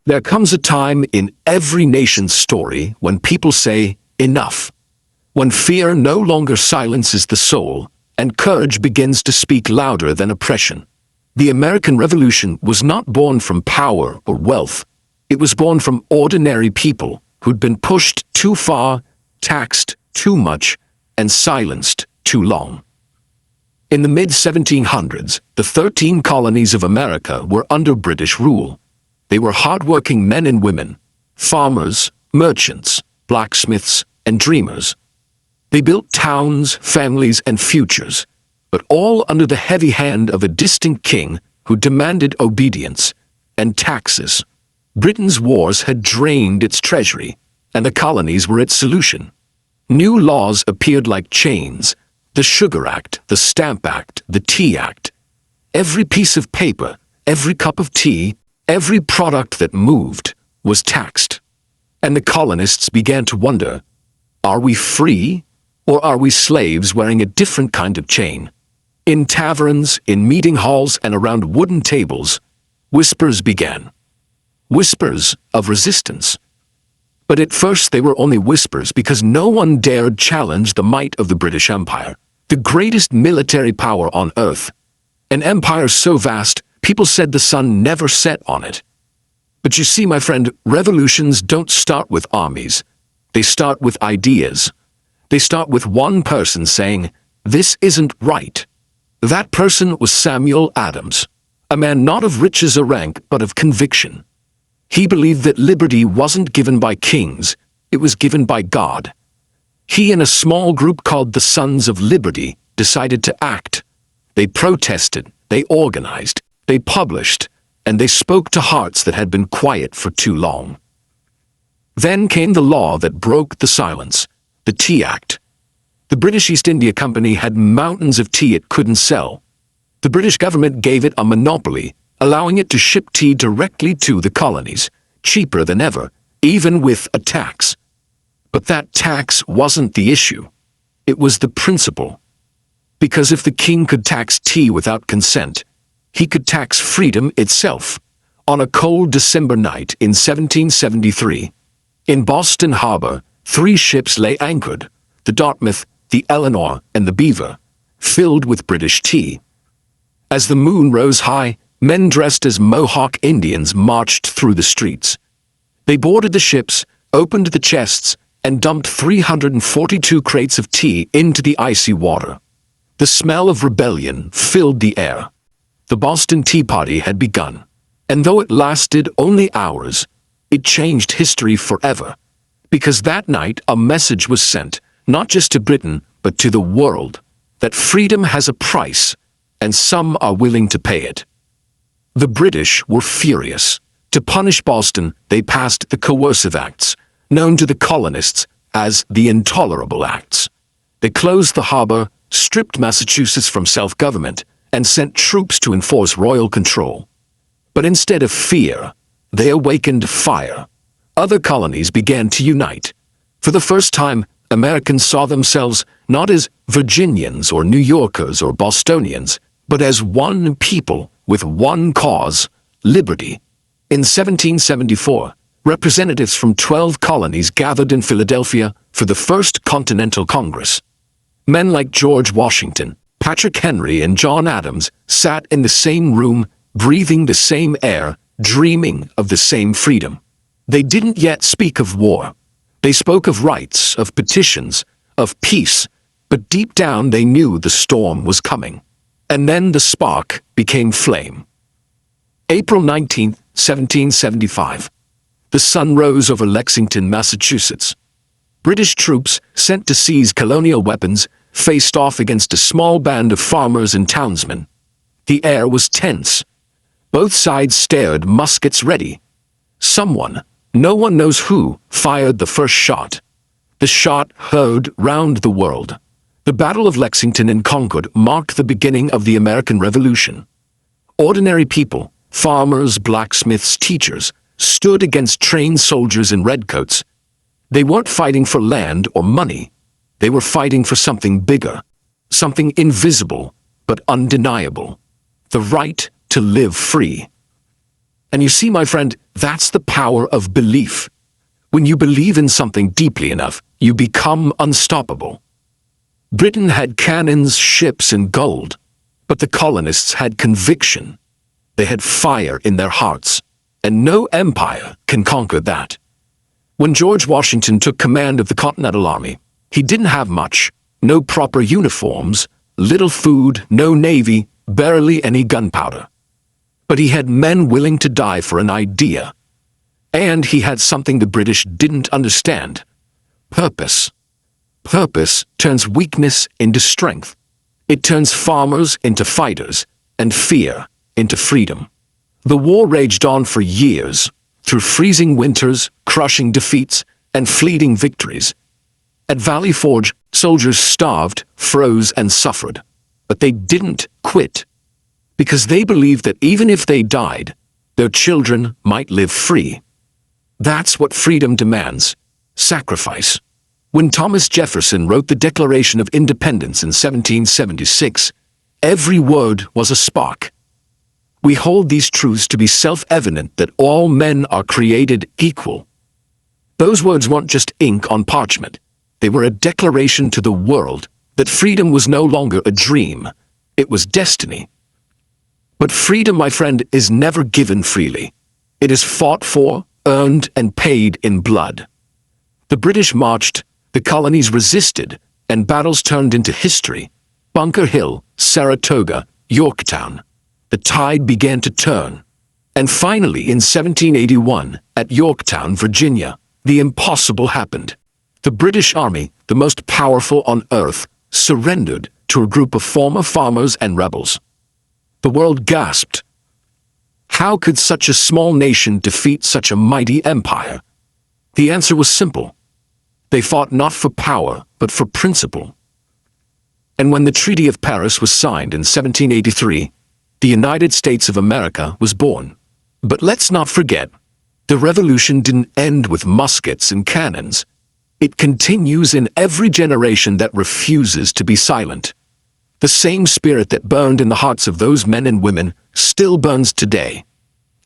There comes a time in every nation's story when people say, enough. When fear no longer silences the soul, and courage begins to speak louder than oppression. The American Revolution was not born from power or wealth. It was born from ordinary people who'd been pushed too far, taxed too much, and silenced too long. In the mid-1700s, the 13 colonies of America were under British rule. They were hard-working men and women, farmers, merchants, blacksmiths, and dreamers. They built towns, families, and futures, but all under the heavy hand of a distant king who demanded obedience and taxes. Britain's wars had drained its treasury, and the colonies were its solution. New laws appeared like chains: the Sugar Act, the Stamp Act, the Tea Act. Every piece of paper, every cup of tea, every product that moved was taxed. And the colonists began to wonder, are we free, or are we slaves wearing a different kind of chain? In taverns, in meeting halls, and around wooden tables, whispers began. Whispers of resistance. But at first they were only whispers because no one dared challenge the might of the British Empire, the greatest military power on earth. An empire so vast, people said the sun never set on it. But you see, my friend, revolutions don't start with armies. They start with ideas. They start with one person saying, "This isn't right." That person was Samuel Adams, a man not of riches or rank, but of conviction. He believed that liberty wasn't given by kings, it was given by God. He and a small group called the Sons of Liberty decided to act. They protested, they organized, they published, and they spoke to hearts that had been quiet for too long. Then came the law that broke the silence, the Tea Act. The British East India Company had mountains of tea it couldn't sell. The British government gave it a monopoly, allowing it to ship tea directly to the colonies, cheaper than ever, even with a tax. But that tax wasn't the issue. It was the principle. Because if the king could tax tea without consent, he could tax freedom itself. On a cold December night in 1773, in Boston Harbor, 3 ships lay anchored, the Dartmouth, the Eleanor, and the Beaver, filled with British tea. As the moon rose high, men dressed as Mohawk Indians marched through the streets. They boarded the ships, opened the chests, and dumped 342 crates of tea into the icy water. The smell of rebellion filled the air. The Boston Tea Party had begun, and though it lasted only hours, it changed history forever. Because that night a message was sent, not just to Britain, but to the world, that freedom has a price, and some are willing to pay it. The British were furious. To punish Boston, they passed the Coercive Acts, known to the colonists as the Intolerable Acts. They closed the harbor, stripped Massachusetts from self-government, and sent troops to enforce royal control. But instead of fear, they awakened fire. Other colonies began to unite. For the first time, Americans saw themselves not as Virginians or New Yorkers or Bostonians, but as one people with one cause, liberty. In 1774, representatives from 12 colonies gathered in Philadelphia for the First Continental Congress. Men like George Washington, Patrick Henry, and John Adams sat in the same room, breathing the same air, dreaming of the same freedom. They didn't yet speak of war. They spoke of rights, of petitions, of peace, but deep down they knew the storm was coming. And then the spark became flame. April 19, 1775. The sun rose over Lexington, Massachusetts. British troops, sent to seize colonial weapons, faced off against a small band of farmers and townsmen. The air was tense. Both sides stared, muskets ready. Someone, no one knows who, fired the first shot. The shot heard round the world. The Battle of Lexington and Concord marked the beginning of the American Revolution. Ordinary people, farmers, blacksmiths, teachers, stood against trained soldiers in redcoats. They weren't fighting for land or money. They were fighting for something bigger, something invisible but undeniable, the right to live free. And you see, my friend, that's the power of belief. When you believe in something deeply enough, you become unstoppable. Britain had cannons, ships, and gold, but the colonists had conviction. They had fire in their hearts, and no empire can conquer that. When George Washington took command of the Continental Army, he didn't have much. No proper uniforms, little food, no navy, barely any gunpowder. But he had men willing to die for an idea. And he had something the British didn't understand: purpose. Purpose turns weakness into strength. It turns farmers into fighters, and fear into freedom. The war raged on for years, through freezing winters, crushing defeats, and fleeting victories. At Valley Forge, soldiers starved, froze, and suffered. But they didn't quit, because they believed that even if they died, their children might live free. That's what freedom demands: sacrifice. When Thomas Jefferson wrote the Declaration of Independence in 1776, every word was a spark. We hold these truths to be self-evident, that all men are created equal. Those words weren't just ink on parchment. They were a declaration to the world that freedom was no longer a dream. It was destiny. But freedom, my friend, is never given freely. It is fought for, earned, and paid in blood. The British marched, the colonies resisted, and battles turned into history. Bunker Hill, Saratoga, Yorktown. The tide began to turn. And finally, in 1781, at Yorktown, Virginia, the impossible happened. The British Army, the most powerful on earth, surrendered to a group of former farmers and rebels. The world gasped. How could such a small nation defeat such a mighty empire? The answer was simple. They fought not for power, but for principle. And when the Treaty of Paris was signed in 1783, the United States of America was born. But let's not forget, the revolution didn't end with muskets and cannons. It continues in every generation that refuses to be silent. The same spirit that burned in the hearts of those men and women still burns today.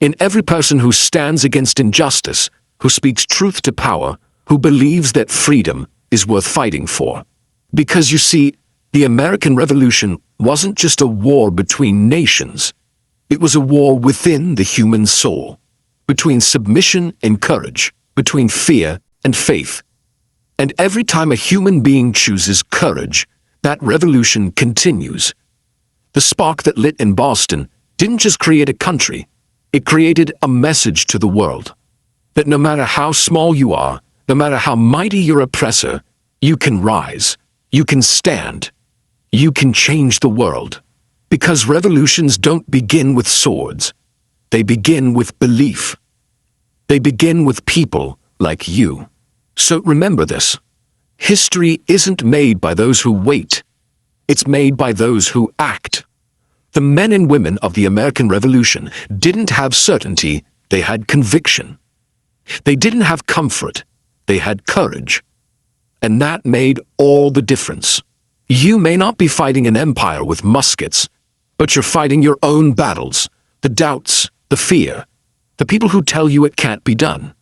In every person who stands against injustice, who speaks truth to power, who believes that freedom is worth fighting for. Because you see, the American Revolution wasn't just a war between nations. It was a war within the human soul, between submission and courage, between fear and faith. And every time a human being chooses courage, that revolution continues. The spark that lit in Boston didn't just create a country, it created a message to the world. That no matter how small you are, no matter how mighty your oppressor, you can rise, you can stand, you can change the world. Because revolutions don't begin with swords. They begin with belief. They begin with people like you. So remember this. History isn't made by those who wait. It's made by those who act. The men and women of the American Revolution didn't have certainty, they had conviction. They didn't have comfort, they had courage. And that made all the difference. You may not be fighting an empire with muskets, but you're fighting your own battles, the doubts, the fear, the people who tell you it can't be done.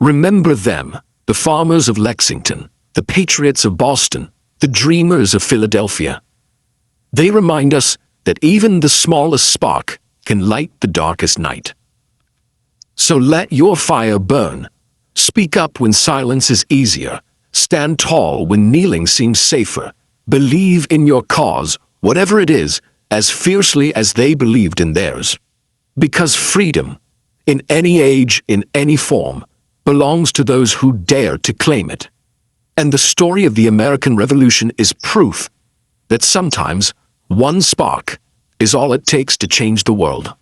Remember them, the farmers of Lexington, the patriots of Boston, the dreamers of Philadelphia. They remind us that even the smallest spark can light the darkest night. So let your fire burn. Speak up when silence is easier. Stand tall when kneeling seems safer. Believe in your cause, whatever it is, as fiercely as they believed in theirs. Because freedom, in any age, in any form, belongs to those who dare to claim it. And the story of the American Revolution is proof that sometimes one spark is all it takes to change the world.